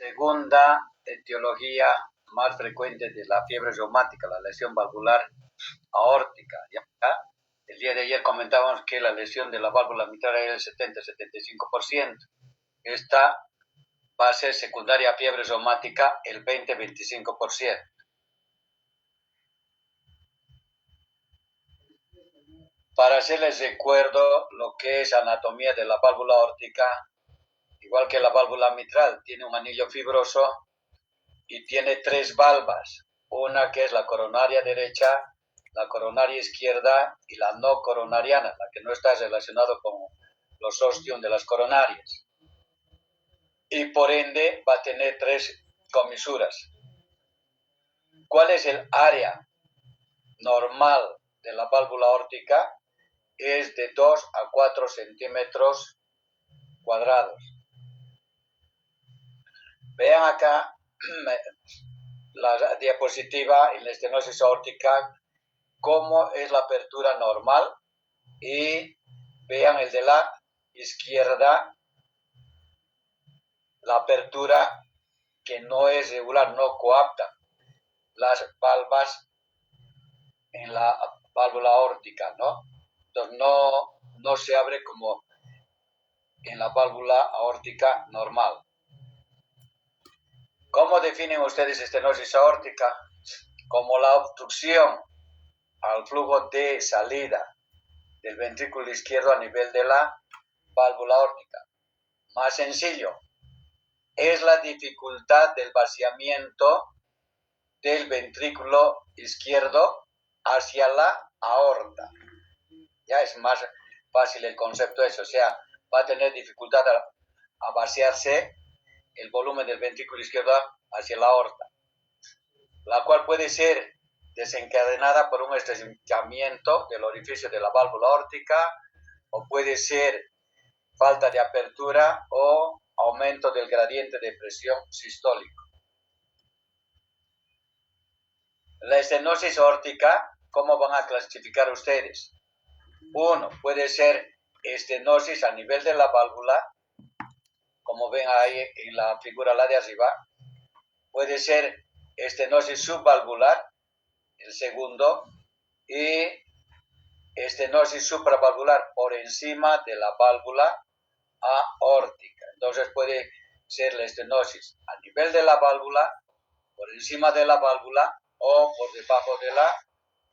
segunda etiología más frecuente de la fiebre reumática, la lesión valvular aórtica. ¿Ya? El día de ayer comentábamos que la lesión de la válvula mitral era el 70-75%. Esta va a ser secundaria a fiebre reumática el 20-25%. Para hacerles recuerdo lo que es anatomía de la válvula aórtica, igual que la válvula mitral, tiene un anillo fibroso y tiene tres valvas. Una que es la coronaria derecha, la coronaria izquierda y la no coronariana, la que no está relacionada con los ostium de las coronarias. Y por ende va a tener tres comisuras. ¿Cuál es el área normal de la válvula aórtica? Es de 2 a 4 centímetros cuadrados. Vean acá la diapositiva en la estenosis aórtica, cómo es la apertura normal, y vean el de la izquierda, la apertura que no es regular, no coapta las valvas en la válvula aórtica, ¿no? Entonces no se abre como en la válvula aórtica normal. ¿Cómo definen ustedes estenosis aórtica? Como la obstrucción al flujo de salida del ventrículo izquierdo a nivel de la válvula aórtica. Más sencillo, es la dificultad del vaciamiento del ventrículo izquierdo hacia la aorta. Ya es más fácil el concepto eso, o sea, va a tener dificultad a vaciarse el volumen del ventrículo izquierdo hacia la aorta, la cual puede ser desencadenada por un estrechamiento del orificio de la válvula aórtica, o puede ser falta de apertura o aumento del gradiente de presión sistólico. La estenosis aórtica, ¿cómo van a clasificar ustedes? Uno, puede ser estenosis a nivel de la válvula, como ven ahí en la figura la de arriba. Puede ser estenosis subvalvular, el segundo, y estenosis supravalvular por encima de la válvula aórtica. Entonces puede ser la estenosis a nivel de la válvula, por encima de la válvula o por debajo de la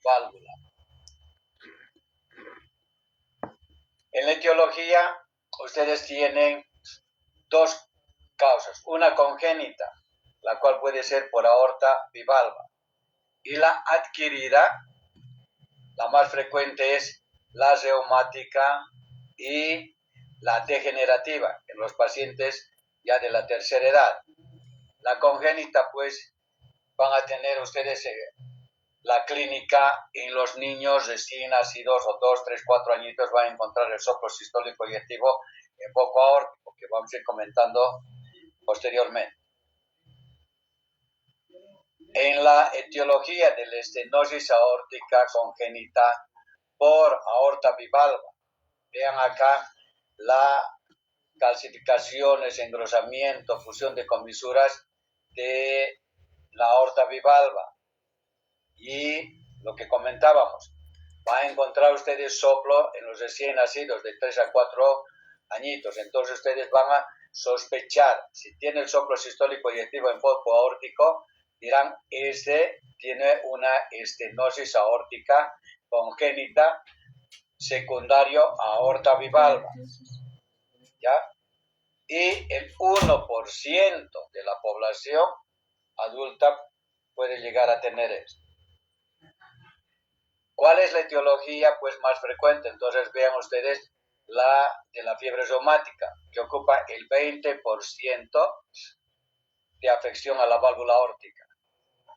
válvula. En la etiología, ustedes tienen dos causas, una congénita, la cual puede ser por aorta bivalva, y la adquirida, la más frecuente es la reumática y la degenerativa en los pacientes ya de la tercera edad. La congénita, pues, van a tener ustedes la clínica en los niños recién nacidos o 2, 3, 4 añitos, van a encontrar el soplo sistólico y activo en foco aórtico, que vamos a ir comentando posteriormente. En la etiología de la estenosis aórtica congénita por aorta bivalva, vean acá la calcificaciones, engrosamiento, fusión de comisuras de la aorta bivalva. Y lo que comentábamos, va a encontrar ustedes soplo en los recién nacidos de 3 a 4 añitos. Entonces ustedes van a sospechar, si tiene el soplo sistólico y activo en foco aórtico, dirán, este tiene una estenosis aórtica congénita secundario a aorta bivalva. ¿Ya? Y el 1% de la población adulta puede llegar a tener esto. ¿Cuál es la etiología pues más frecuente? Entonces vean ustedes la de la fiebre reumática, que ocupa el 20% de afección a la válvula aórtica,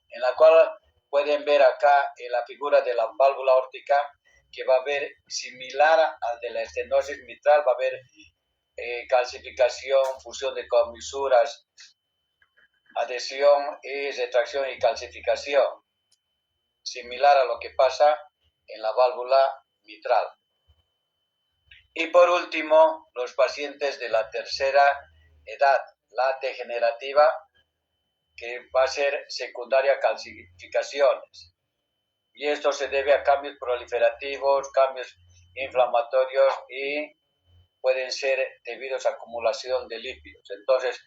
en la cual pueden ver acá en la figura de la válvula aórtica que va a haber similar al de la estenosis mitral, va a haber calcificación, fusión de comisuras, adhesión y retracción y calcificación, similar a lo que pasa en la válvula mitral. Y por último, los pacientes de la tercera edad, la degenerativa, que va a ser secundaria a calcificaciones. Y esto se debe a cambios proliferativos, cambios inflamatorios y pueden ser debidos a acumulación de lípidos. Entonces,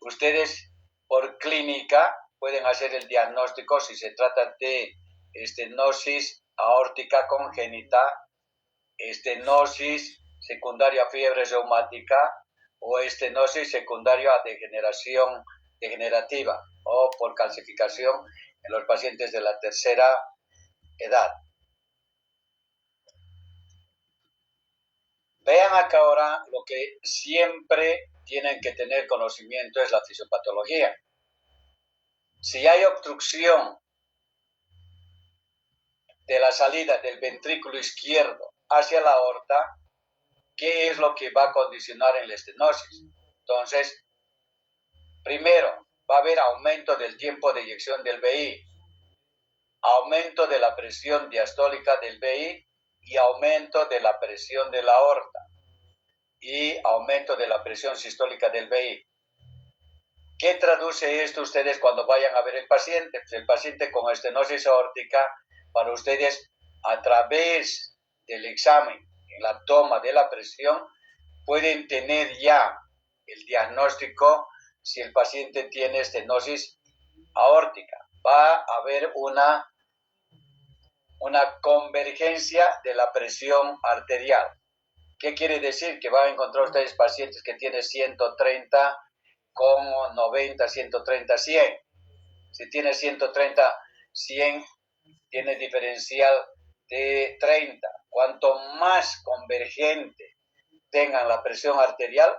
ustedes por clínica pueden hacer el diagnóstico si se trata de estenosis aórtica congénita, estenosis secundaria a fiebre reumática o estenosis secundaria a degenerativa o por calcificación en los pacientes de la tercera edad. Vean acá ahora lo que siempre tienen que tener conocimiento es la fisiopatología. Si hay obstrucción de la salida del ventrículo izquierdo hacia la aorta, ¿qué es lo que va a condicionar en la estenosis? Entonces, primero, va a haber aumento del tiempo de eyección del VI, aumento de la presión diastólica del VI y aumento de la presión de la aorta y aumento de la presión sistólica del VI. ¿Qué traduce esto ustedes cuando vayan a ver el paciente? Pues el paciente con estenosis aórtica, para ustedes, a través del examen, en la toma de la presión, pueden tener ya el diagnóstico si el paciente tiene estenosis aórtica. Va a haber una convergencia de la presión arterial. ¿Qué quiere decir? Que van a encontrar ustedes pacientes que tienen 130 con 90, 130, 100. Si tiene 130, 100, tiene diferencial de 30. Cuanto más convergente tengan la presión arterial,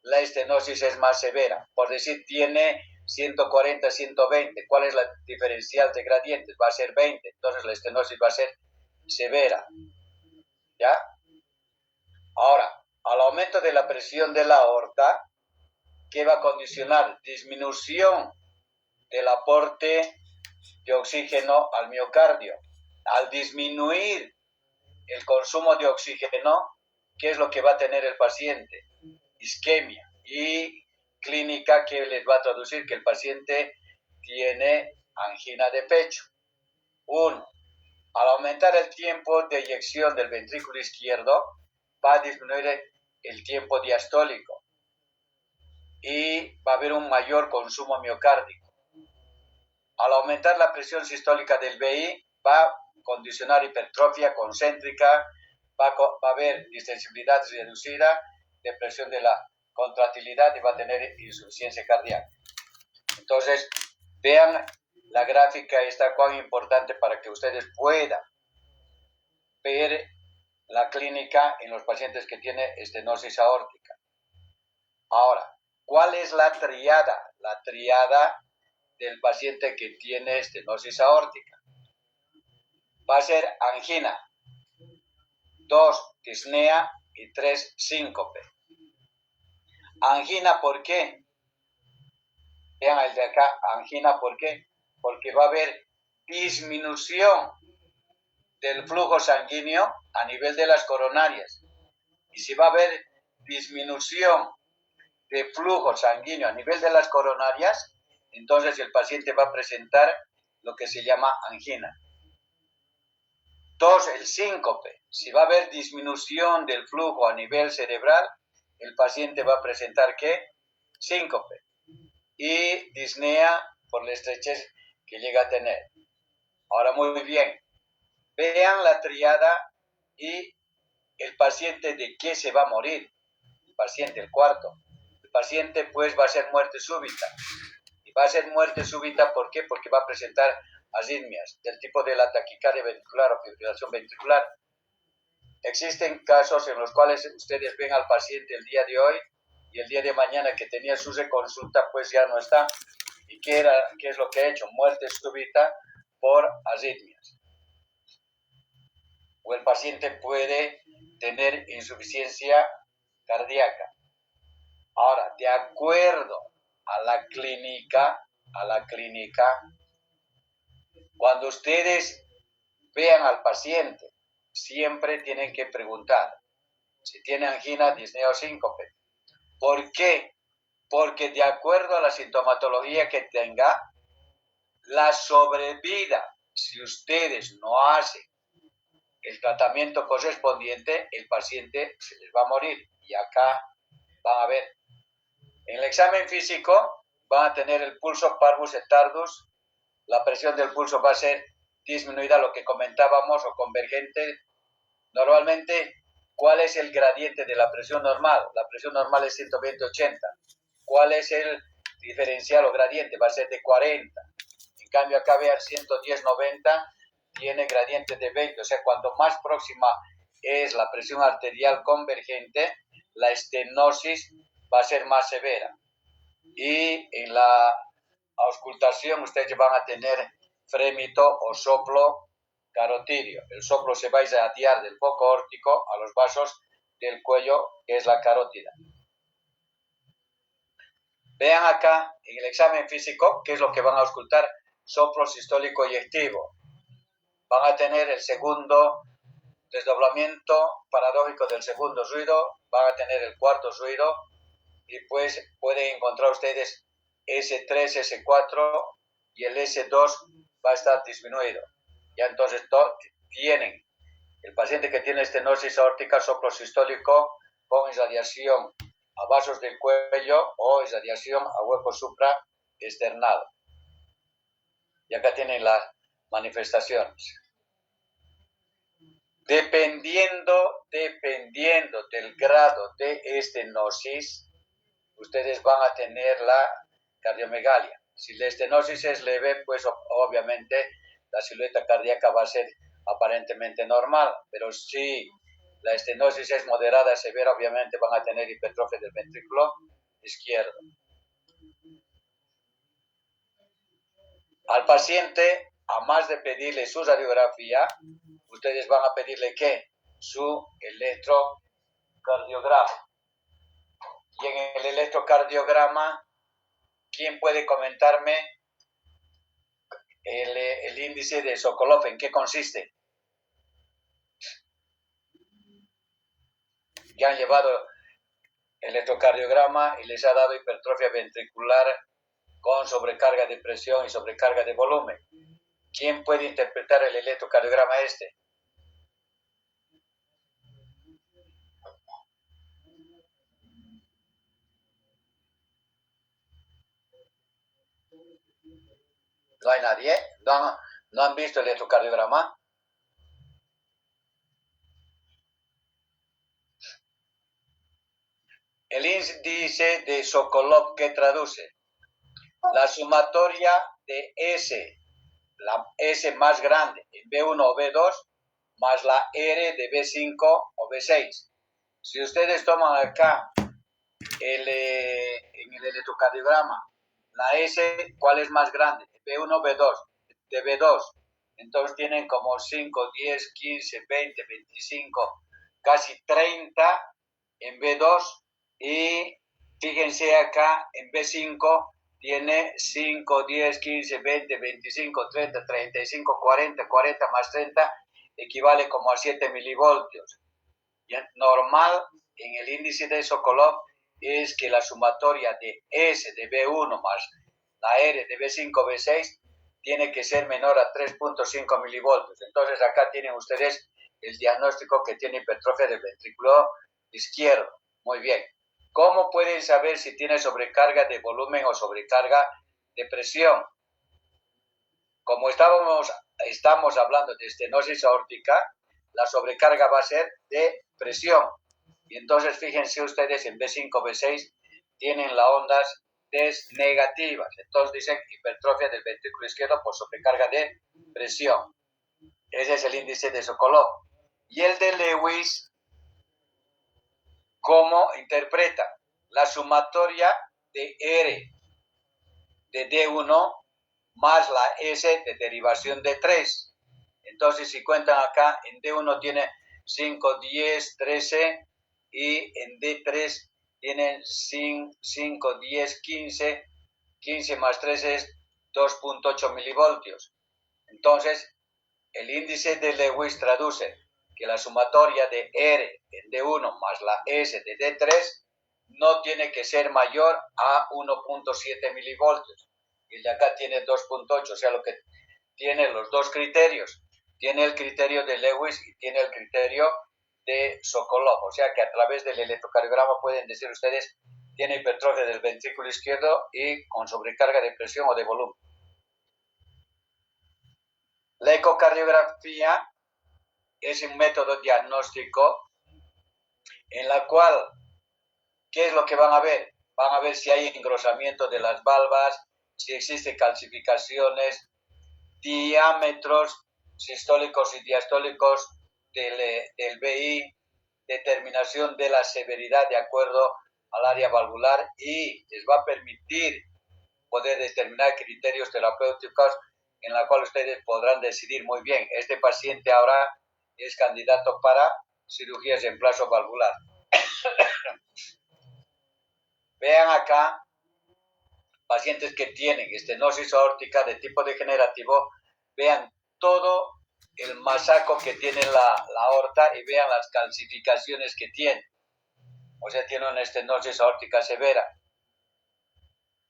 la estenosis es más severa. Por decir, tiene 140, 120. ¿Cuál es la diferencial de gradientes? Va a ser 20. Entonces la estenosis va a ser severa. ¿Ya? Ahora, al aumento de la presión de la aorta, ¿qué va a condicionar? Disminución del aporte de oxígeno al miocardio. Al disminuir el consumo de oxígeno, ¿qué es lo que va a tener el paciente? Isquemia. Y clínica, ¿qué les va a traducir? Que el paciente tiene angina de pecho. 1. Al aumentar el tiempo de eyección del ventrículo izquierdo, va a disminuir el tiempo diastólico y va a haber un mayor consumo miocárdico. Al aumentar la presión sistólica del VI, va a condicionar hipertrofia concéntrica, va a haber distensibilidad reducida, depresión de la contractilidad y va a tener insuficiencia cardíaca. Entonces, vean la gráfica, está cuán importante para que ustedes puedan ver la clínica en los pacientes que tienen estenosis aórtica. Ahora, ¿cuál es la triada? La triada del paciente que tiene estenosis aórtica. Va a ser angina, 2, disnea y 3, síncope. Angina, ¿por qué? Vean el de acá, angina, ¿por qué? Porque va a haber disminución del flujo sanguíneo a nivel de las coronarias. Y si va a haber disminución de flujo sanguíneo a nivel de las coronarias, entonces el paciente va a presentar lo que se llama angina. 2, el síncope. Si va a haber disminución del flujo a nivel cerebral, el paciente va a presentar ¿qué? Síncope. Y disnea por la estrechez que llega a tener. Ahora, muy bien. Vean la triada y el paciente de qué se va a morir. El paciente, el cuarto. El paciente pues va a ser muerte súbita. Y va a ser muerte súbita, ¿por qué? Porque va a presentar arritmias del tipo de la taquicardia ventricular o fibrilación ventricular. Existen casos en los cuales ustedes ven al paciente el día de hoy y el día de mañana que tenía su reconsulta pues ya no está. ¿Y qué es lo que ha hecho? Muerte súbita por arritmias. O el paciente puede tener insuficiencia cardíaca. Ahora, de acuerdo a la clínica, cuando ustedes vean al paciente, siempre tienen que preguntar si tiene angina, disnea o síncope. ¿Por qué? porque de acuerdo a la sintomatología que tenga, la sobrevida, si ustedes no hacen el tratamiento correspondiente, el paciente se les va a morir. Y acá van a ver, en el examen físico van a tener el pulso parvus et tardus, la presión del pulso va a ser disminuida, lo que comentábamos, o convergente. Normalmente, ¿cuál es el gradiente de la presión normal? La presión normal es 120/80. ¿Cuál es el diferencial o gradiente? Va a ser de 40. En cambio, acá vean 110/90 tiene gradiente de 20. O sea, cuanto más próxima es la presión arterial convergente, la estenosis va a ser más severa. Y en la auscultación ustedes van a tener frémito o soplo carotidio. El soplo se va a irradiar del foco órtico a los vasos del cuello, que es la carótida. Vean acá en el examen físico qué es lo que van a auscultar: soplo sistólico eyectivo. Van a tener el segundo desdoblamiento paradójico del segundo ruido, van a tener el cuarto ruido, y pues pueden encontrar ustedes S3, S4, y el S2 va a estar disminuido. Ya entonces tienen el paciente que tiene estenosis aórtica, soplo sistólico con irradiación a vasos del cuello o irradiación a hueco supraesternado. Y acá tienen las manifestaciones. Dependiendo del grado de estenosis, ustedes van a tener la cardiomegalia. Si la estenosis es leve, pues obviamente la silueta cardíaca va a ser aparentemente normal, pero si la estenosis es moderada, severa, obviamente van a tener hipertrofia del ventrículo izquierdo. Al paciente, a más de pedirle su radiografía, ustedes van a pedirle ¿qué? Su electrocardiograma. Y en el electrocardiograma, ¿quién puede comentarme el índice de Sokolov? ¿En qué consiste? Que han llevado el electrocardiograma y les ha dado hipertrofia ventricular con sobrecarga de presión y sobrecarga de volumen. ¿Quién puede interpretar el electrocardiograma este? ¿No hay nadie? ¿No han visto el electrocardiograma? El índice de Sokolov, ¿qué traduce? La sumatoria de S, la S más grande en B1 o B2, más la R de B5 o B6. Si ustedes toman acá en el electrocardiograma, la S, ¿cuál es más grande? B1 o B2. De B2. Entonces tienen como 5, 10, 15, 20, 25, casi 30 en B2. Y fíjense acá en B5 tiene 5, 10, 15, 20, 25, 30, 35, 40, 40 más 30 equivale como a 7 milivoltios. Y normal en el índice de Sokolov es que la sumatoria de S de B1 más la R de B5, B6 tiene que ser menor a 3.5 milivoltios. Entonces acá tienen ustedes el diagnóstico que tiene hipertrofia del ventrículo izquierdo. Muy bien. ¿Cómo pueden saber si tiene sobrecarga de volumen o sobrecarga de presión? Como estamos hablando de estenosis aórtica, la sobrecarga va a ser de presión. Y entonces fíjense ustedes en B5, B6 tienen las ondas negativas. Entonces dicen hipertrofia del ventrículo izquierdo por sobrecarga de presión. Ese es el índice de Sokolov. Y el de Lewis, ¿cómo interpreta? La sumatoria de R de D1 más la S de derivación de 3. Entonces, si cuentan acá, en D1 tiene 5, 10, 13, y en D3 tienen 5, 10, 15. 15 más 3 es 2.8 milivoltios. Entonces, el índice de Lewis traduce que la sumatoria de R en D1 más la S de D3 no tiene que ser mayor a 1.7 milivoltios. El de acá tiene 2.8, o sea, lo que tiene los dos criterios. Tiene el criterio de Lewis y tiene el criterio de Sokolov. O sea que a través del electrocardiograma pueden decir ustedes, tiene hipertrofia del ventrículo izquierdo y con sobrecarga de presión o de volumen. La ecocardiografía es un método diagnóstico en la cual, ¿qué es lo que van a ver? Van a ver si hay engrosamiento de las valvas, si existen calcificaciones, diámetros sistólicos y diastólicos del BI, determinación de la severidad de acuerdo al área valvular, y les va a permitir poder determinar criterios terapéuticos en la cual ustedes podrán decidir muy bien, este paciente ahora es candidato para cirugías de reemplazo valvular. Vean acá, pacientes que tienen estenosis aórtica de tipo degenerativo, vean todo el masaco que tiene la aorta y vean las calcificaciones que tiene. O sea, tiene una estenosis aórtica severa.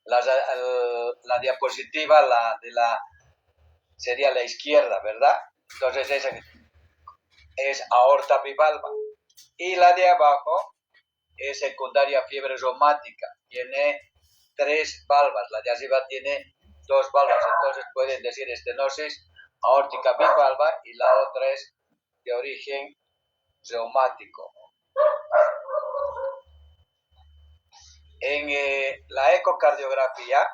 La diapositiva, sería la izquierda, ¿verdad? Entonces esa es aorta bivalva. Y la de abajo es secundaria fiebre reumática. Tiene 3 valvas. La de arriba tiene 2 valvas. Entonces pueden decir estenosis aórtica bivalva y la otra es de origen reumático. En la ecocardiografía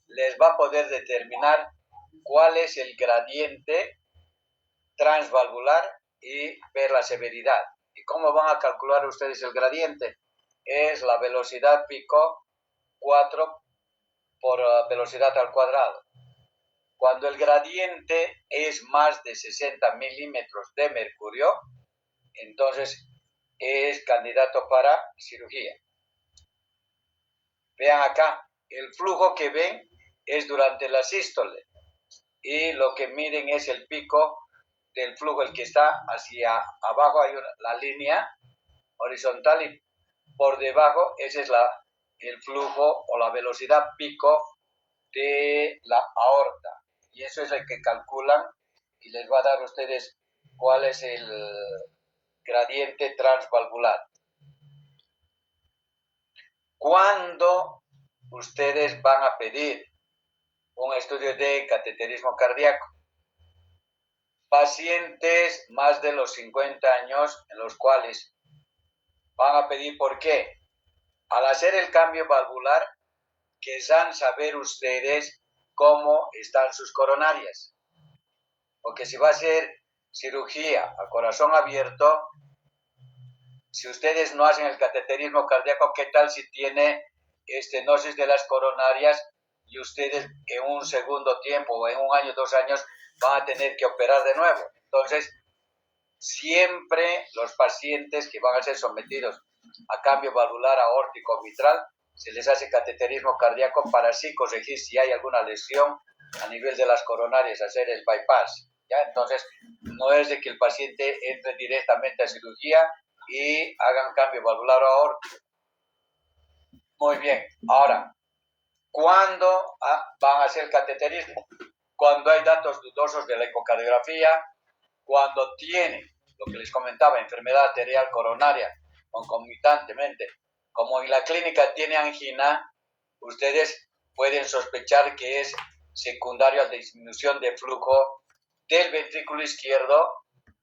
les va a poder determinar cuál es el gradiente transvalvular y ver la severidad. ¿Y cómo van a calcular ustedes el gradiente? Es la velocidad pico 4 por velocidad al cuadrado. Cuando el gradiente es más de 60 milímetros de mercurio, entonces es candidato para cirugía. Vean acá, el flujo que ven es durante la sístole y lo que miden es el pico del flujo, el que está hacia abajo hay la línea horizontal y por debajo ese es el flujo o la velocidad pico de la aorta, y eso es el que calculan y les va a dar a ustedes cuál es el gradiente transvalvular. ¿Cuándo ustedes van a pedir un estudio de cateterismo cardíaco? Pacientes más de los 50 años en los cuales van a pedir. ¿Por qué? Al hacer el cambio valvular, querrán saber ustedes cómo están sus coronarias. Porque si va a ser cirugía a corazón abierto, si ustedes no hacen el cateterismo cardíaco, ¿qué tal si tiene estenosis de las coronarias y ustedes en un segundo tiempo o en un año, 2 años van a tener que operar de nuevo? Entonces, siempre los pacientes que van a ser sometidos a cambio valvular aórtico mitral, se les hace cateterismo cardíaco para así corregir si hay alguna lesión a nivel de las coronarias, hacer el bypass, ¿ya? Entonces, no es de que el paciente entre directamente a cirugía y hagan cambio valvular aórtico. Muy bien, ahora, ¿cuándo van a hacer cateterismo? Cuando hay datos dudosos de la ecocardiografía, cuando tiene, lo que les comentaba, enfermedad arterial coronaria concomitantemente, como en la clínica tiene angina, ustedes pueden sospechar que es secundario a la disminución de flujo del ventrículo izquierdo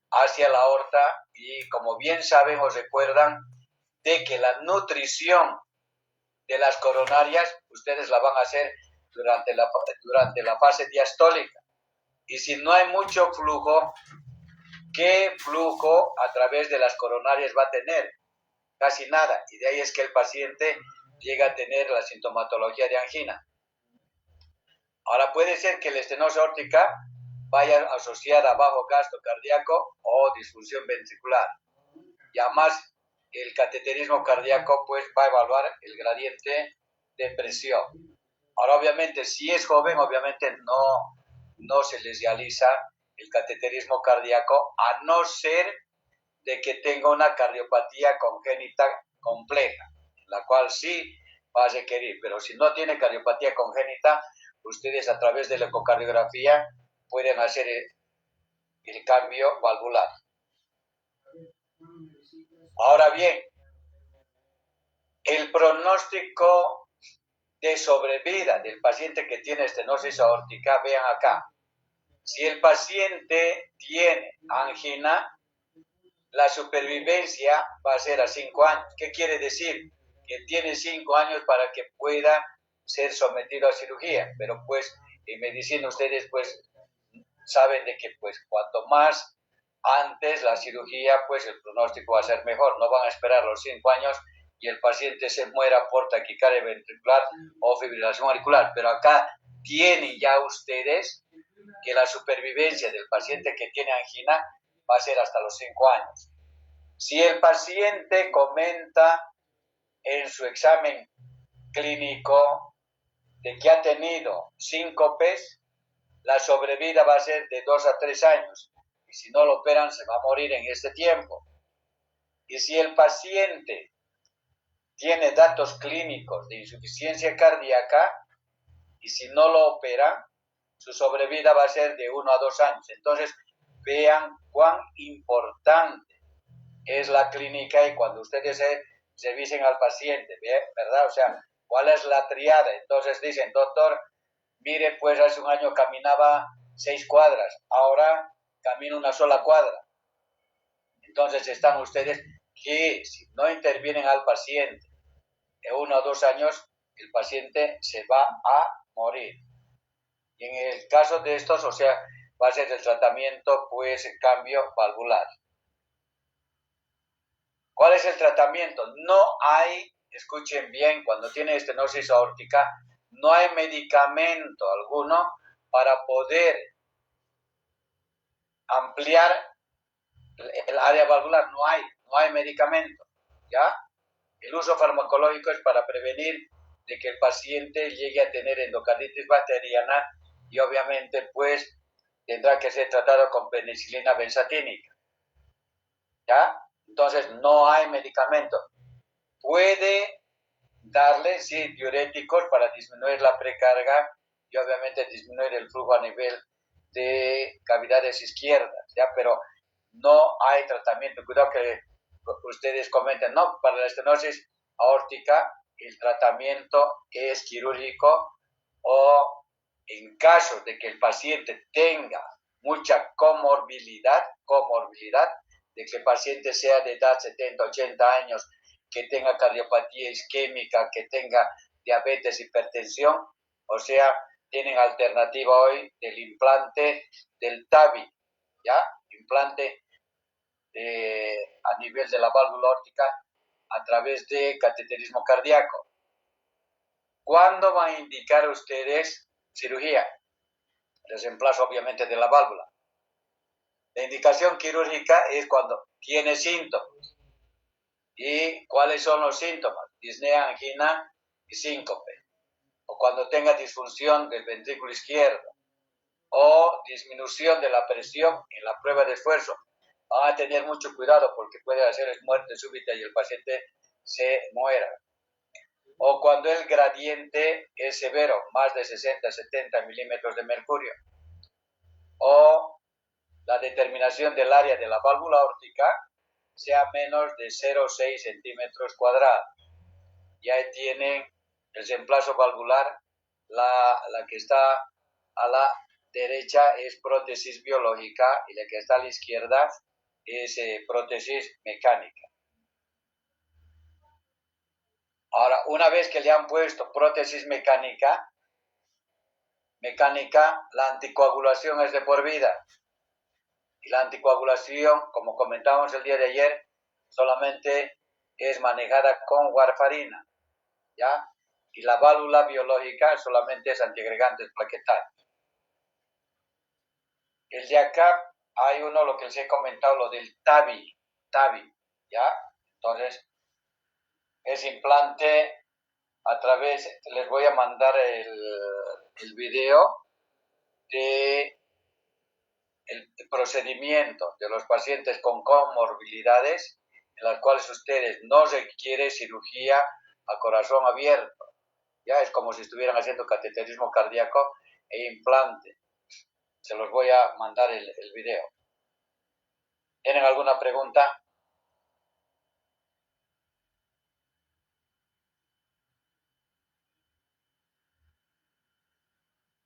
hacia la aorta, y como bien saben o recuerdan de que la nutrición de las coronarias ustedes la van a hacer durante la fase diastólica, y si no hay mucho flujo, ¿qué flujo a través de las coronarias va a tener? Casi nada, y de ahí es que el paciente llega a tener la sintomatología de angina. Ahora puede ser que la estenosis aórtica vaya asociada a bajo gasto cardíaco o disfunción ventricular, y además el cateterismo cardíaco pues va a evaluar el gradiente de presión. Ahora obviamente si es joven, obviamente no se les realiza el cateterismo cardíaco, a no ser de que tenga una cardiopatía congénita compleja. la cual sí va a requerir, pero si no tiene cardiopatía congénita, ustedes a través de la ecocardiografía pueden hacer el cambio valvular. Ahora bien, el pronóstico de sobrevida del paciente que tiene estenosis aórtica, vean acá. Si el paciente tiene angina, la supervivencia va a ser a 5 años. ¿Qué quiere decir? Que tiene 5 años para que pueda ser sometido a cirugía. Pero pues en medicina ustedes pues saben de que pues cuanto más antes la cirugía, pues el pronóstico va a ser mejor. No van a esperar los 5 años y el paciente se muera por taquicardia ventricular o fibrilación auricular. Pero acá tienen ya ustedes que la supervivencia del paciente que tiene angina va a ser hasta los 5 años. Si el paciente comenta en su examen clínico de que ha tenido síncopes, la sobrevida va a ser de 2 a 3 años. Y si no lo operan, se va a morir en este tiempo. Y si el paciente tiene datos clínicos de insuficiencia cardíaca, y si no lo operan, su sobrevida va a ser de 1 a 2 años. Entonces, vean cuán importante es la clínica y cuando ustedes revisen al paciente, ¿verdad? O sea, ¿cuál es la triada? Entonces dicen, doctor, mire, pues hace un año caminaba 6 cuadras, ahora camino una sola cuadra. Entonces están ustedes que si no intervienen al paciente en 1 o 2 años, el paciente se va a morir. Y en el caso de estos, o sea, va a ser el tratamiento, pues, el cambio valvular. ¿Cuál es el tratamiento? No hay, escuchen bien, cuando tiene estenosis aórtica, no hay medicamento alguno para poder ampliar el área valvular. No hay medicamento, ¿ya? El uso farmacológico es para prevenir de que el paciente llegue a tener endocarditis bacteriana y obviamente pues tendrá que ser tratado con penicilina benzatínica, ¿ya? Entonces no hay medicamento. Puede darle, sí, diuréticos para disminuir la precarga y obviamente disminuir el flujo a nivel de cavidades izquierdas, ¿ya? Pero no hay tratamiento. Cuidado que ustedes comenten, no, para la estenosis aórtica el tratamiento es quirúrgico o en caso de que el paciente tenga mucha comorbilidad, de que el paciente sea de edad 70, 80 años, que tenga cardiopatía isquémica, que tenga diabetes, hipertensión, o sea, tienen alternativa hoy del implante del TAVI, ¿ya? Implante a nivel de la válvula aórtica a través de cateterismo cardíaco. ¿Cuándo van a indicar ustedes cirugía? El reemplazo obviamente de la válvula. La indicación quirúrgica es cuando tiene síntomas. ¿Y cuáles son los síntomas? Disnea, angina y síncope. O cuando tenga disfunción del ventrículo izquierdo. O disminución de la presión en la prueba de esfuerzo. Van a tener mucho cuidado porque puede hacer muerte súbita y el paciente se muera. O cuando el gradiente es severo, más de 60-70 milímetros de mercurio. O la determinación del área de la válvula aórtica sea menos de 0,6 centímetros cuadrados. Y ahí tienen el reemplazo valvular, la que está a la derecha es prótesis biológica y la que está a la izquierda es prótesis mecánica. Ahora, una vez que le han puesto prótesis mecánica, la anticoagulación es de por vida. Y la anticoagulación, como comentamos el día de ayer, solamente es manejada con warfarina, ¿ya? Y la válvula biológica solamente es antiagregantes plaquetarios. El de acá hay uno, lo que les he comentado, lo del TAVI, ¿ya? Entonces, es implante a través, les voy a mandar el video de el procedimiento de los pacientes con comorbilidades en las cuales ustedes no requiere cirugía a corazón abierto. Ya es como si estuvieran haciendo cateterismo cardíaco e implante. Se los voy a mandar el video. ¿Tienen alguna pregunta?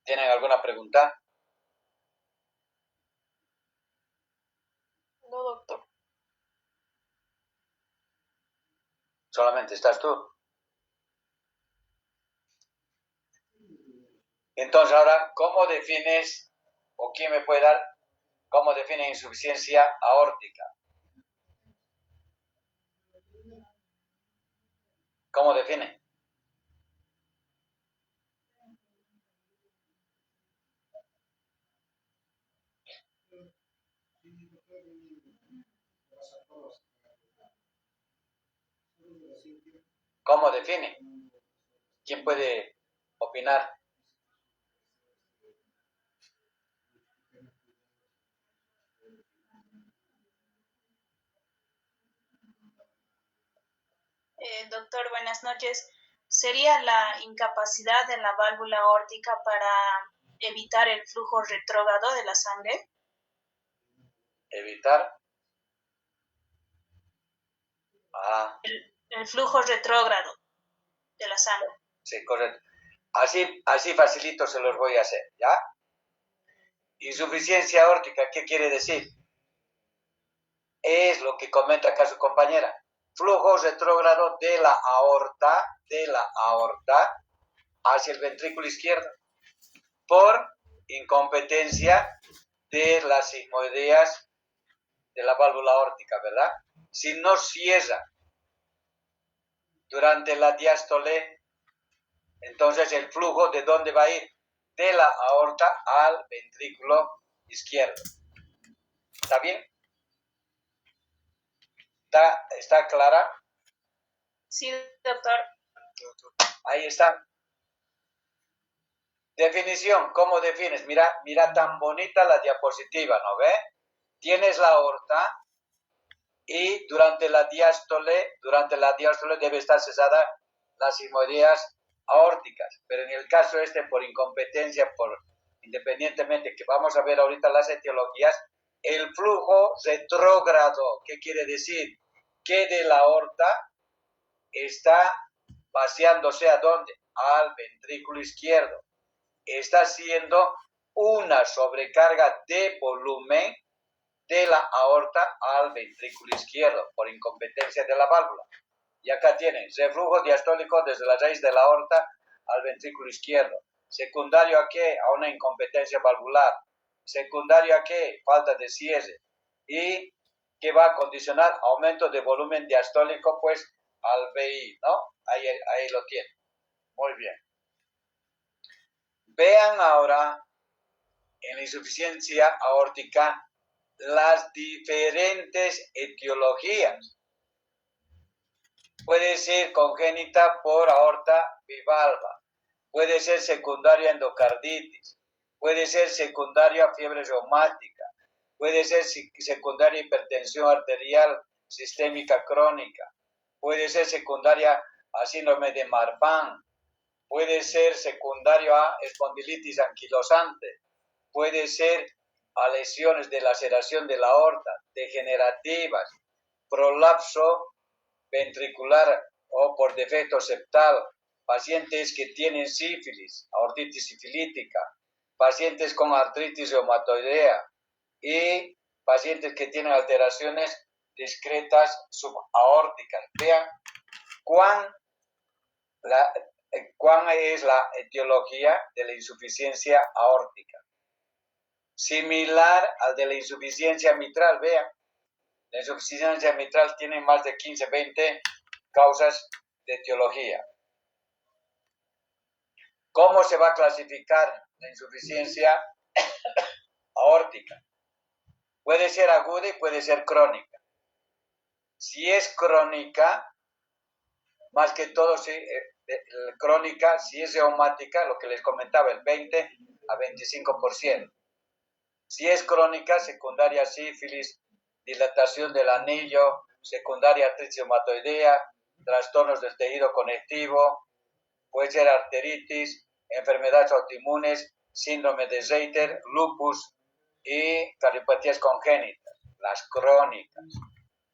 ¿Tienen alguna pregunta? No, doctor. ¿Solamente estás tú? Entonces ahora, ¿cómo defines, o quién me puede dar, cómo define insuficiencia aórtica? ¿Cómo define? ¿Cómo define? ¿Quién puede opinar? Doctor, buenas noches. ¿Sería la incapacidad de la válvula aórtica para evitar el flujo retrógrado de la sangre? ¿Evitar? El flujo retrógrado de la sangre. Sí, correcto. Así facilito se los voy a hacer, ¿ya? Insuficiencia aórtica, ¿qué quiere decir? Es lo que comenta acá su compañera. Flujo retrógrado de la aorta hacia el ventrículo izquierdo por incompetencia de las sigmoideas de la válvula aórtica, ¿verdad? Si no cierra durante la diástole, entonces el flujo, ¿de dónde va a ir? De la aorta al ventrículo izquierdo. ¿Está bien? ¿Está clara? Sí, doctor. Ahí está. Definición, ¿cómo defines? Mira tan bonita la diapositiva, ¿no ve? Tienes la aorta y durante la diástole debe estar cesada las sigmoideas aórticas. Pero en el caso por incompetencia, independientemente que vamos a ver ahorita las etiologías, el flujo retrógrado, ¿qué quiere decir? Que de la aorta está vaciándose ¿a dónde? Al ventrículo izquierdo. Está haciendo una sobrecarga de volumen de la aorta al ventrículo izquierdo por incompetencia de la válvula. Y acá tienen reflujo diastólico desde la raíz de la aorta al ventrículo izquierdo. ¿Secundario a qué? A una incompetencia valvular. ¿Secundario a qué? Falta de cierre. ¿Y qué va a condicionar? Aumento de volumen diastólico, pues, al VI, ¿no? Ahí lo tienen. Muy bien. Vean ahora en la insuficiencia aórtica las diferentes etiologías. Puede ser congénita por aorta bivalva, puede ser secundaria a endocarditis, puede ser secundaria a fiebre reumática, puede ser secundaria a hipertensión arterial sistémica crónica, puede ser secundaria a síndrome de Marfan, puede ser secundario a espondilitis anquilosante, puede ser a lesiones de laceración de la aorta, degenerativas, prolapso ventricular o por defecto septal, pacientes que tienen sífilis, aortitis sifilítica, pacientes con artritis reumatoidea y pacientes que tienen alteraciones discretas subaórticas. Vean cuán es la etiología de la insuficiencia aórtica. Similar al de la insuficiencia mitral, vean. La insuficiencia mitral tiene más de 15, 20 causas de etiología. ¿Cómo se va a clasificar la insuficiencia aórtica? Puede ser aguda y puede ser crónica. Si es crónica, más que todo, crónica, si es reumática, lo que les comentaba, el 20 a 25%. Si es crónica, secundaria sífilis, dilatación del anillo, secundaria artritis reumatoidea, trastornos del tejido conectivo, puede ser arteritis, enfermedades autoinmunes, síndrome de Reiter, lupus y cardiopatías congénitas, las crónicas.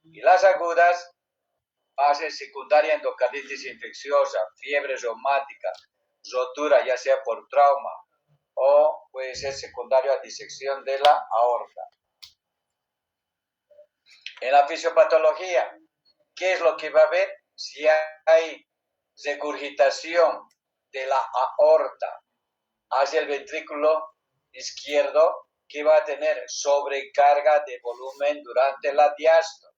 Y las agudas, fase secundaria endocarditis infecciosa, fiebre reumática, rotura ya sea por trauma o puede ser secundario a disección de la aorta. En la fisiopatología, ¿qué es lo que va a haber? Si hay regurgitación de la aorta hacia el ventrículo izquierdo, ¿qué va a tener? Sobrecarga de volumen durante la diástole.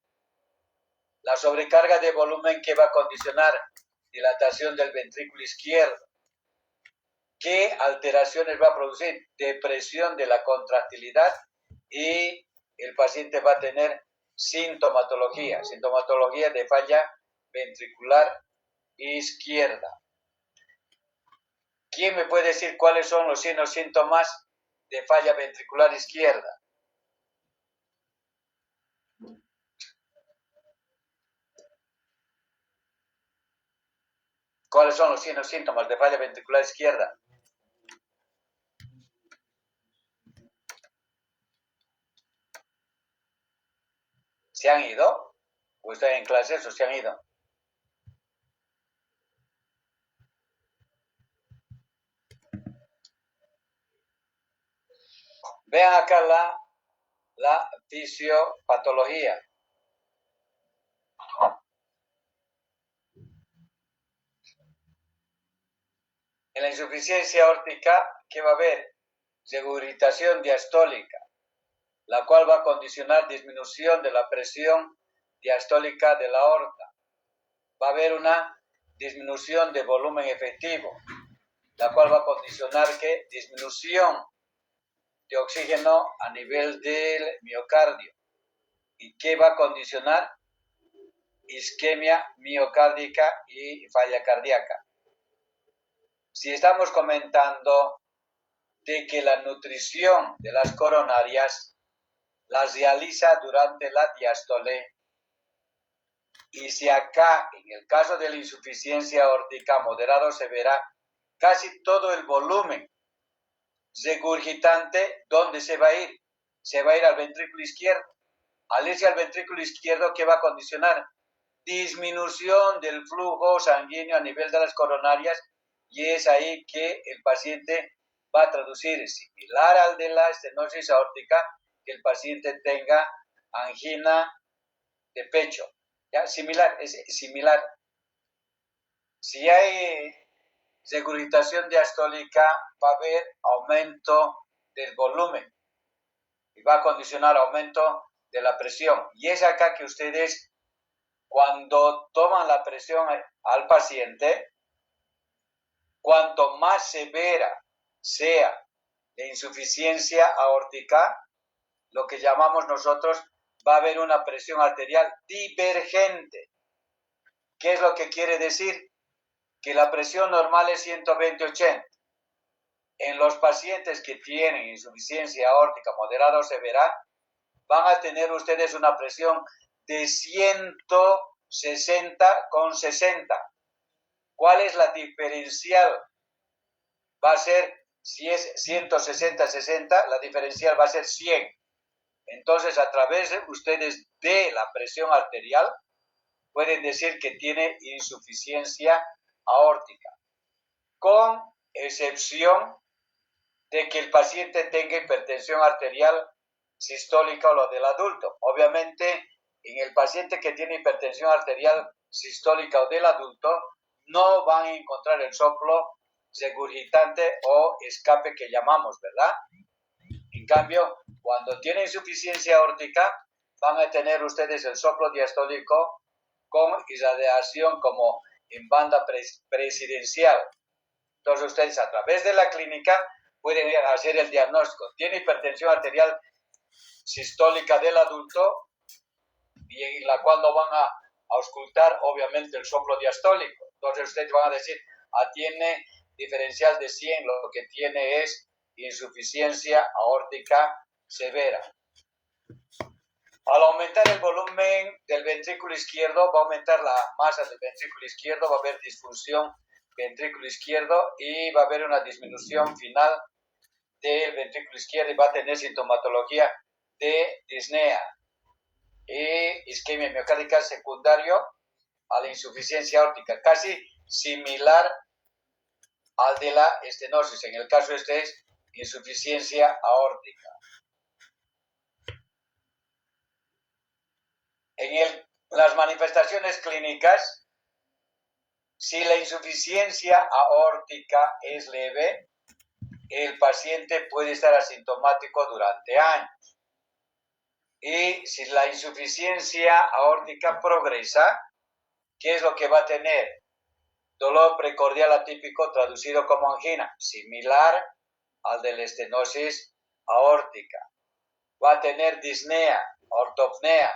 La sobrecarga de volumen que va a condicionar dilatación del ventrículo izquierdo. ¿Qué alteraciones va a producir? Depresión de la contractilidad y el paciente va a tener sintomatología de falla ventricular izquierda. ¿Quién me puede decir cuáles son los signos síntomas de falla ventricular izquierda? ¿Cuáles son los signos síntomas de falla ventricular izquierda? ¿Se han ido? ¿O están en clases o se han ido? Vean acá la fisiopatología. En la insuficiencia aórtica, ¿qué va a haber? Regurgitación diastólica, la cual va a condicionar disminución de la presión diastólica de la aorta. Va a haber una disminución de volumen efectivo, la cual va a condicionar que disminución de oxígeno a nivel del miocardio. ¿Y qué va a condicionar? Isquemia miocárdica y falla cardíaca. Si estamos comentando de que la nutrición de las coronarias las realiza durante la diástole, y si acá, en el caso de la insuficiencia aórtica moderada o severa, casi todo el volumen regurgitante, ¿dónde se va a ir? Se va a ir al ventrículo izquierdo. Al irse al ventrículo izquierdo, ¿qué va a condicionar? Disminución del flujo sanguíneo a nivel de las coronarias, y es ahí que el paciente va a traducir similar al de la estenosis aórtica, que el paciente tenga angina de pecho. ¿Ya? Es similar. Si hay regurgitación diastólica, va a haber aumento del volumen y va a condicionar aumento de la presión. Y es acá que ustedes, cuando toman la presión al paciente, cuanto más severa sea la insuficiencia aórtica, lo que llamamos nosotros, va a haber una presión arterial divergente. ¿Qué es lo que quiere decir? Que la presión normal es 120/80. En los pacientes que tienen insuficiencia aórtica moderada o severa, van a tener ustedes una presión de 160/60. ¿Cuál es la diferencial? Va a ser, si es 160/60, la diferencial va a ser 100. Entonces, a través de ustedes de la presión arterial, pueden decir que tiene insuficiencia aórtica, con excepción de que el paciente tenga hipertensión arterial sistólica o lo del adulto. Obviamente, en el paciente que tiene hipertensión arterial sistólica o del adulto, no van a encontrar el soplo regurgitante o escape que llamamos, ¿verdad? En cambio, cuando tiene insuficiencia aórtica, van a tener ustedes el soplo diastólico con irradiación como en banda presidencial. Entonces ustedes a través de la clínica pueden hacer el diagnóstico. Tiene hipertensión arterial sistólica del adulto, y en la cual no van a auscultar obviamente el soplo diastólico. Entonces ustedes van a decir, tiene diferencial de 100, lo que tiene es insuficiencia aórtica severa. Al aumentar el volumen del ventrículo izquierdo, va a aumentar la masa del ventrículo izquierdo, va a haber disfunción ventrículo izquierdo y va a haber una disminución final del ventrículo izquierdo y va a tener sintomatología de disnea y isquemia miocárdica secundario a la insuficiencia aórtica, casi similar al de la estenosis. En el caso este es insuficiencia aórtica. Las manifestaciones clínicas, si la insuficiencia aórtica es leve, el paciente puede estar asintomático durante años. Y si la insuficiencia aórtica progresa, ¿qué es lo que va a tener? Dolor precordial atípico traducido como angina, similar al de la estenosis aórtica. Va a tener disnea, ortopnea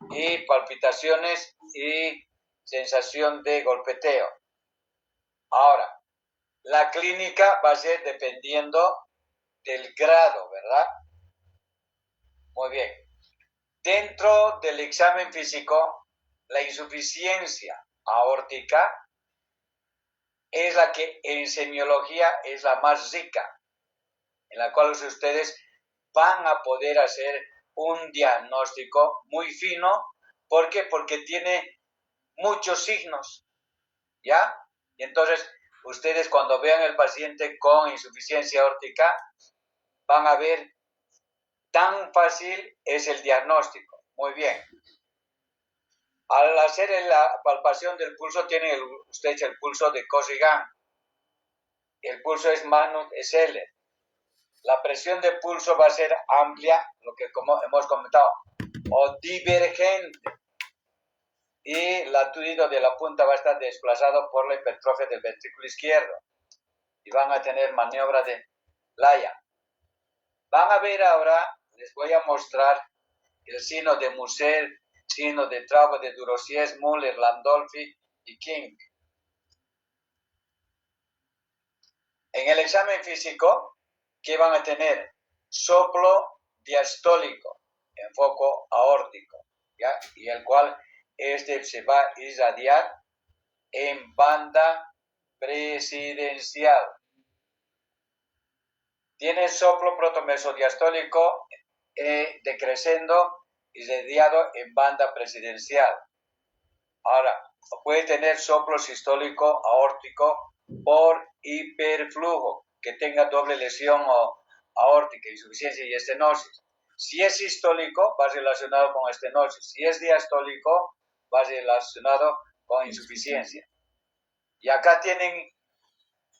y palpitaciones y sensación de golpeteo. Ahora, la clínica va a ser dependiendo del grado, ¿verdad? Muy bien. Dentro del examen físico, la insuficiencia aórtica es la que en semiología es la más rica, en la cual ustedes van a poder hacer un diagnóstico muy fino. ¿Por qué? Porque tiene muchos signos, ¿ya? Y entonces, ustedes cuando vean el paciente con insuficiencia aórtica, van a ver tan fácil es el diagnóstico. Muy bien. Al hacer la palpación del pulso, tiene usted el pulso de Corrigan. El pulso es Manut SL. La presión de pulso va a ser amplia, lo que como hemos comentado, o divergente. Y el latido de la punta va a estar desplazado por la hipertrofia del ventrículo izquierdo. Y van a tener maniobra de Laya. Van a ver ahora, les voy a mostrar el signo de Mussel, signo de Traube, de Durosies, Müller, Landolfi y King. En el examen físico, ¿qué van a tener? Soplo diastólico en foco aórtico, ¿ya? Y el cual se va a irradiar en banda presidencial. Tiene soplo protomesodiastólico decreciendo irradiado en banda presidencial. Ahora, puede tener soplo sistólico aórtico por hiperflujo, que tenga doble lesión aórtica, insuficiencia y estenosis. Si es sistólico, va relacionado con estenosis. Si es diastólico, va relacionado con insuficiencia. Y acá tienen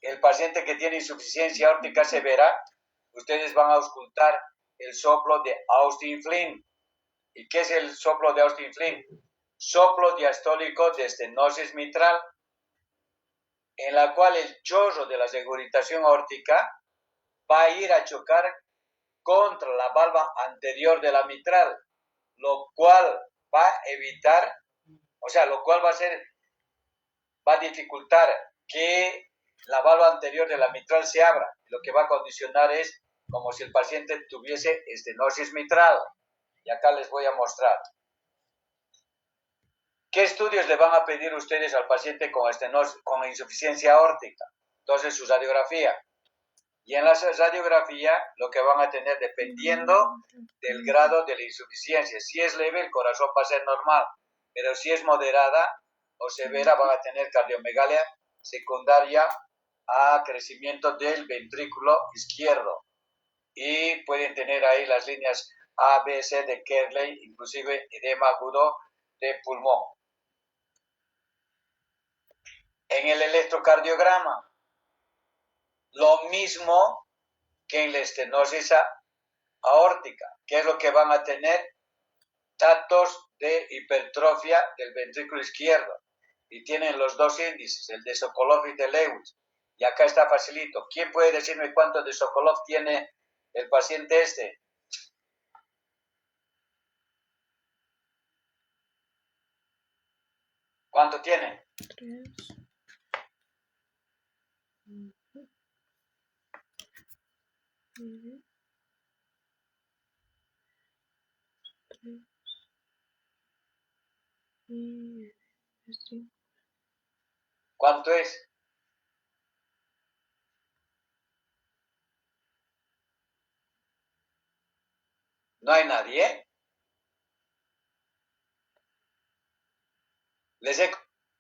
el paciente que tiene insuficiencia aórtica severa. Ustedes van a auscultar el soplo de Austin Flynn. ¿Y qué es el soplo de Austin Flynn? Soplo diastólico de estenosis mitral, en la cual el chorro de la regurgitación aórtica va a ir a chocar contra la valva anterior de la mitral, lo cual va a evitar, lo cual va a dificultar que la valva anterior de la mitral se abra. Lo que va a condicionar es como si el paciente tuviese estenosis mitral. Y acá les voy a mostrar. ¿Qué estudios le van a pedir ustedes al paciente con insuficiencia aórtica? Entonces, su radiografía. Y en la radiografía, lo que van a tener, dependiendo del grado de la insuficiencia. Si es leve, el corazón va a ser normal. Pero si es moderada o severa, van a tener cardiomegalia secundaria a crecimiento del ventrículo izquierdo. Y pueden tener ahí las líneas A, B, C de Kerley, inclusive edema agudo de pulmón. En el electrocardiograma, lo mismo que en la estenosis aórtica. ¿Qué es lo que van a tener? Datos de hipertrofia del ventrículo izquierdo. Y tienen los dos índices, el de Sokolov y de Lewis. Y acá está facilito. ¿Quién puede decirme cuánto de Sokolov tiene el paciente este? ¿Cuánto tiene? 3. 9. 3. ¿Cuánto es? ¿No hay nadie? Les he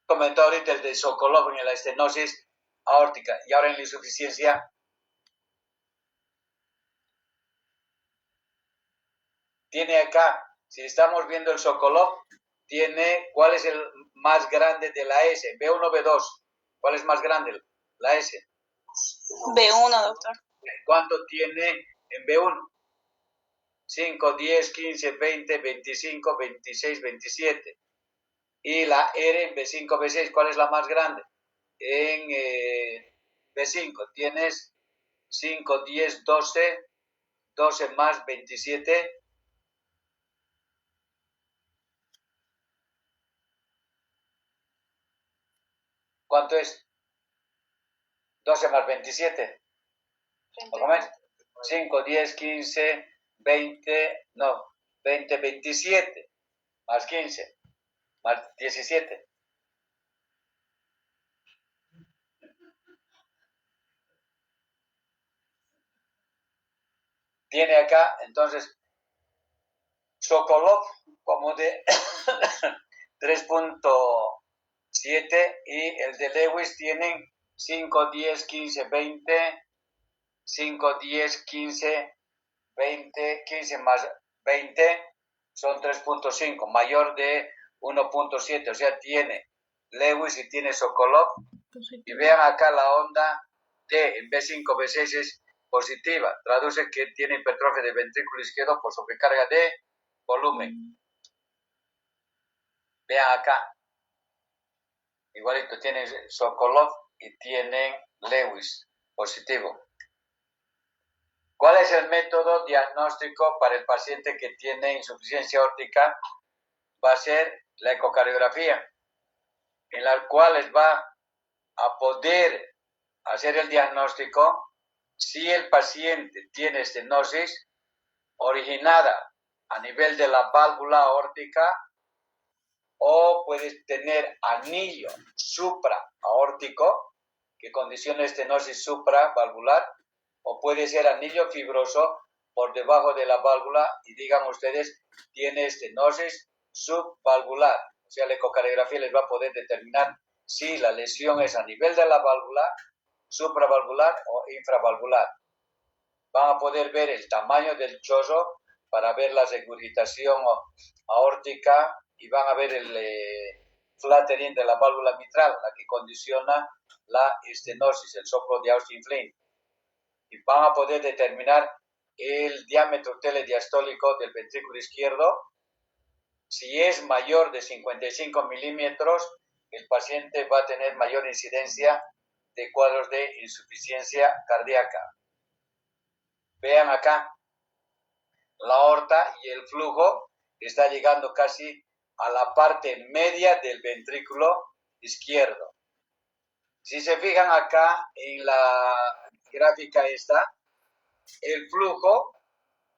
comentado ahorita el de Sokolov en la estenosis aórtica y ahora en la insuficiencia. Tiene acá, si estamos viendo el Sokolov, tiene, ¿cuál es el más grande de la S? B1 o B2. ¿Cuál es más grande? La S. B1, doctor. ¿Cuánto tiene en B1? 5, 10, 15, 20, 25, 26, 27. Y la R en B5, B6, ¿cuál es la más grande? En B5 tienes 5, 10, 12, 12 más 27. ¿Cuánto es? 12 más 27. ¿Cómo es? 5, 10, 15, 20, no, 20, 27, más 15, más 17. Tiene acá, entonces, Sokolov como de 3.7 y el de Lewis tienen 5, 10, 15, 20, 5, 10, 15, 20, 15 más 20 son 3.5, mayor de 1.7, o sea, tiene Lewis y tiene Sokolov. Y vean acá la onda T en B5, B6 es positiva, traduce que tiene hipertrofia de ventrículo izquierdo por sobrecarga de volumen. Vean acá, igualito tienen Sokolov y tienen Lewis positivo. ¿Cuál es el método diagnóstico para el paciente que tiene insuficiencia aórtica? Va a ser la ecocardiografía, en la cual les va a poder hacer el diagnóstico si el paciente tiene estenosis originada a nivel de la válvula aórtica o puede tener anillo supraaórtico que condiciona estenosis supravalvular o puede ser anillo fibroso por debajo de la válvula y digan ustedes tiene estenosis subvalvular. O sea, la ecocardiografía les va a poder determinar si la lesión es a nivel de la válvula, supravalvular o infravalvular. Van a poder ver el tamaño del chorro para ver la regurgitación aórtica y van a ver el flattering de la válvula mitral, la que condiciona la estenosis, el soplo de Austin-Flint. Y van a poder determinar el diámetro telediastólico del ventrículo izquierdo. Si es mayor de 55 milímetros, el paciente va a tener mayor incidencia de cuadros de insuficiencia cardíaca. Vean acá, la aorta y el flujo está llegando casi a la parte media del ventrículo izquierdo. Si se fijan acá en la gráfica esta, el flujo,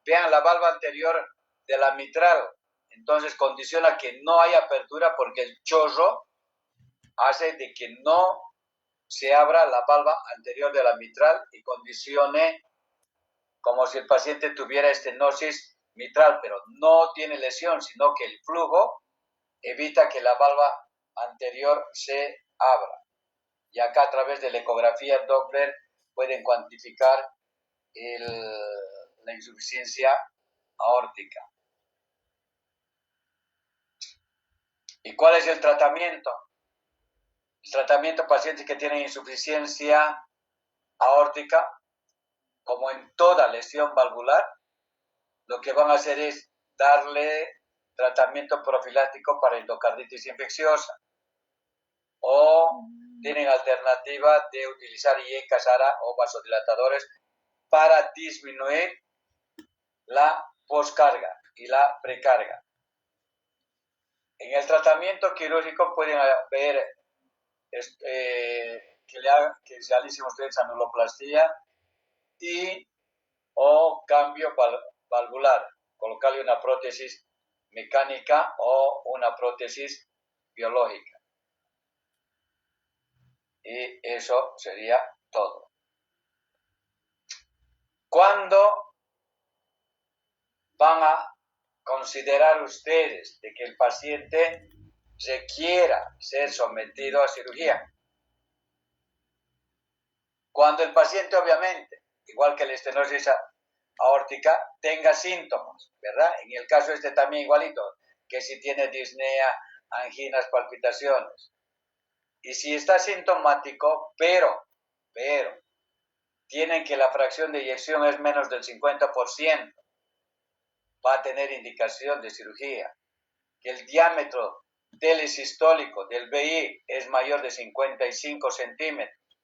vean la valva anterior de la mitral, entonces condiciona que no hay apertura porque el chorro hace de que no se abra la valva anterior de la mitral y condicione como si el paciente tuviera estenosis mitral, pero no tiene lesión, sino que el flujo evita que la valva anterior se abra. Y acá a través de la ecografía Doppler pueden cuantificar la insuficiencia aórtica. ¿Y cuál es el tratamiento? El tratamiento pacientes que tienen insuficiencia aórtica, como en toda lesión valvular, lo que van a hacer es darle tratamiento profiláctico para endocarditis infecciosa o tienen alternativa de utilizar IE Casara o vasodilatadores para disminuir la poscarga y la precarga. En el tratamiento quirúrgico pueden ver que realicen ustedes anuloplastía y o cambio valvular, colocarle una prótesis mecánica o una prótesis biológica. Y eso sería todo. ¿Cuándo van a considerar ustedes de que el paciente requiera ser sometido a cirugía? Cuando el paciente, obviamente, igual que la estenosis aórtica, tenga síntomas, ¿verdad? En el caso también igualito, que si tiene disnea, anginas, palpitaciones. Y si está sintomático, pero tienen que la fracción de eyección es menos del 50%, va a tener indicación de cirugía. Que el diámetro telesistólico del VI es mayor de 55 centímetros,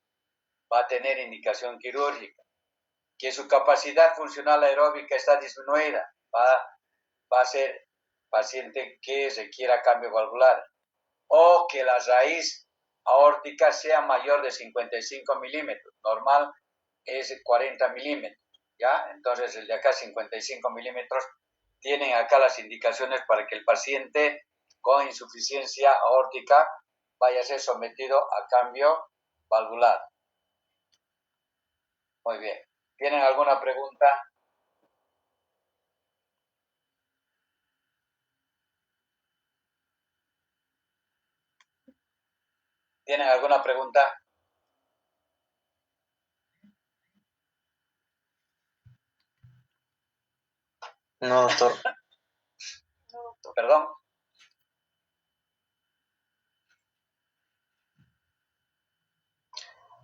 va a tener indicación quirúrgica. Que su capacidad funcional aeróbica está disminuida, va a ser paciente que requiera cambio valvular. O que la raíz aórtica sea mayor de 55 milímetros, normal es 40 milímetros, ¿ya? Entonces el de acá 55 milímetros, tienen acá las indicaciones para que el paciente con insuficiencia aórtica vaya a ser sometido a cambio valvular. Muy bien. ¿Tienen alguna pregunta? ¿Tienen alguna pregunta? No, doctor. Perdón.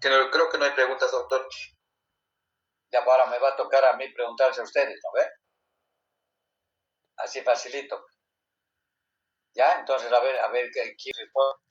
Creo que no hay preguntas, doctor. Ya ahora me va a tocar a mí preguntarse a ustedes, ¿no ve? Así facilito. Ya, entonces a ver, ¿quién responde?